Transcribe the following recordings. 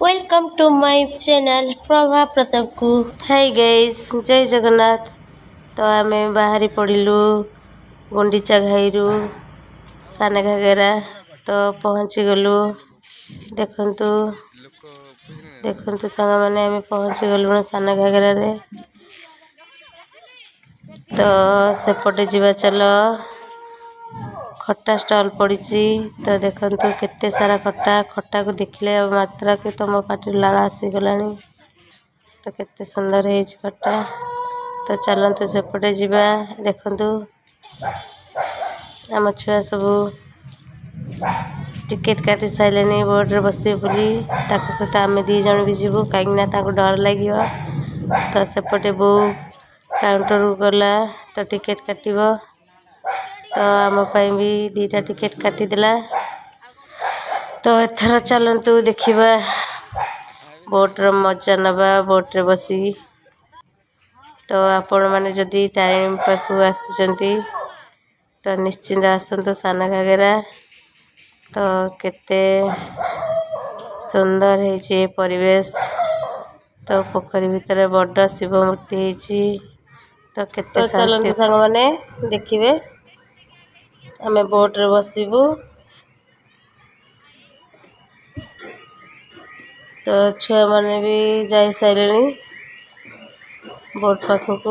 Welcome to my channel Prabha Pratap को। Hi guys, जय जगन्नाथ। तो आम बाहरी पड़ू गुंडीचा घाईरू सान घागरा तो पहुँची गलु। देखंतु देखंतु सांग मैंने आम पहुँची गलु सान घागरा रे। तो सेपटे जीवा चलो। खट्टा स्टॉल पड़ी तो देखंतु केते सारा खट्टा खट्टा को देखले मात्रा के तुम पाटी लाल आसीगला। तो केते सुंदर है खट्टा। तो चलतु सेपटे जीवा। देखंतु आम छुआ सब टिकेट काटी सारे बोर्ड रे बसवे बोली सहित आम दी जन भी जीवु कहीं डर लगे। तो सेपटे बो काउंटर को गला तो टिकेट काटब। तो आम भी दीटा टिकेट काटिदेला। तो एथर चलतु देखा बोट्र मजा नवा बोट्रे बसी। तो आपण मैंने जदि तारिणी पाखु आसुचंती तो निश्चिंत आसतु सान घागरा। तो केते सुंदर है परिवेश। तो पोखरी भितर बड़ शिव मूर्ति है। तो केते चलतु सांग मैंने देखिए आम बोट्रे बसबू। तो छुआ मैंने भी जा सारे बोट पाखक।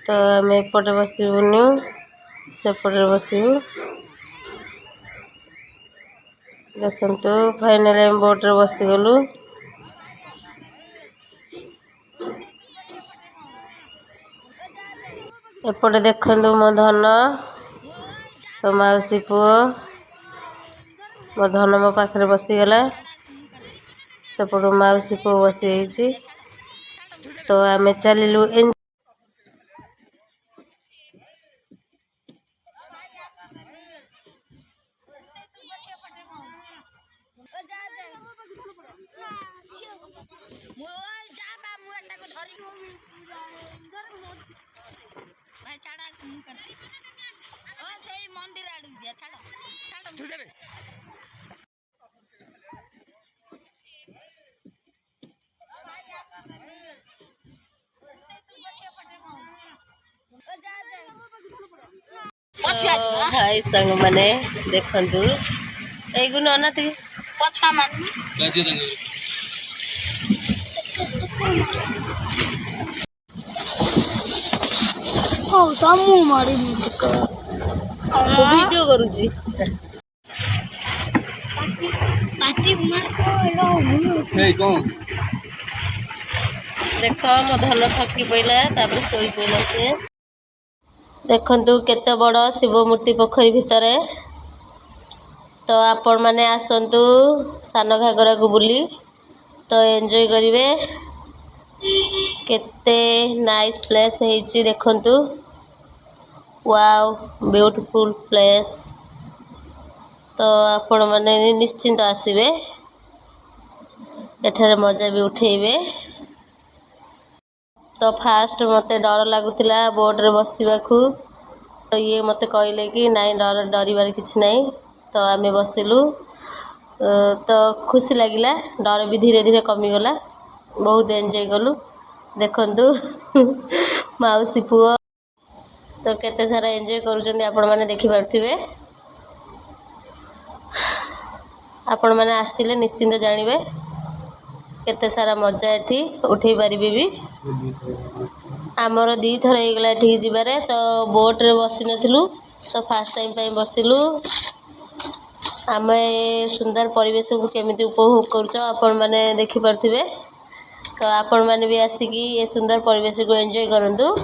तो आम एपटे बसबुनि सेपटे बसबू। देखंतु फाइनली आम बोट्रे बसीगलु। एपटे देखंतु मो धन तो मौसी पुओ मो धन मो पाखे बसीगला। सेपट मौसी पुओ बसी। तो आम चलू हाय संग माने देखंतु एगु ननत पछा मान ओ सामू मारी मुटका वीडियो करूची पाटी मार को देखो मो धन थकी पइला तापर सोई पइला से। देखंतु केते बड़ शिव मूर्ति पोखरी भितर। तो आपण माने आसंतु सान घागरा को बुली तो एंजॉय करिवे। केते नाइस प्लेस है देखंतु। Wow beautiful place. तो आपण माने निश्चिंत आसीबे एठारे मजा भी उठेबे। तो फास्ट मते डर लगुला बोर्ड रे बसवाकू। तो ये मते कहले कि नाई डर किछि नाई। तो आम बसिलु। तो खुशी लगिला डर भी धीरे धीरे कमीगला। बहुत एंजॉय कलु। देखंतु मौसी पुओ तो केते सारा एंजॉय करूचंदी आपण माने देखि पारथिबे। आपण माने आस्तिले निश्चिंत जानिबे केते सारा मजा एठी उठेई पारिबे भी। आमर दी थर होगला एठी जिबारे। तो बोट रे बसी नथिलु तो फास्ट टाइम पे बसिलु। आम सुंदर परिवेश को केमिति उपभोग करूछ आपण माने देखि पारथिबे। तो आपण माने भी आसिकी ये सुंदर परिवेश को एंजॉय करंतु।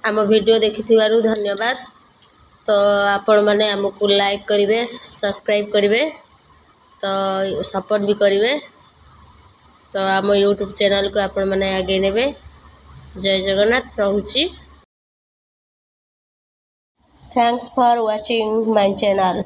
आम वीडियो देखिथिबारु धन्यवाद। तो आपण माने हमको लाइक करिवे सब्सक्राइब करिवे तो सपोर्ट भी करिवे। तो आम यूट्यूब चैनल को आपण माने आगे नेबे। जय जगन्नाथ रहुची। Thanks for watching my channel.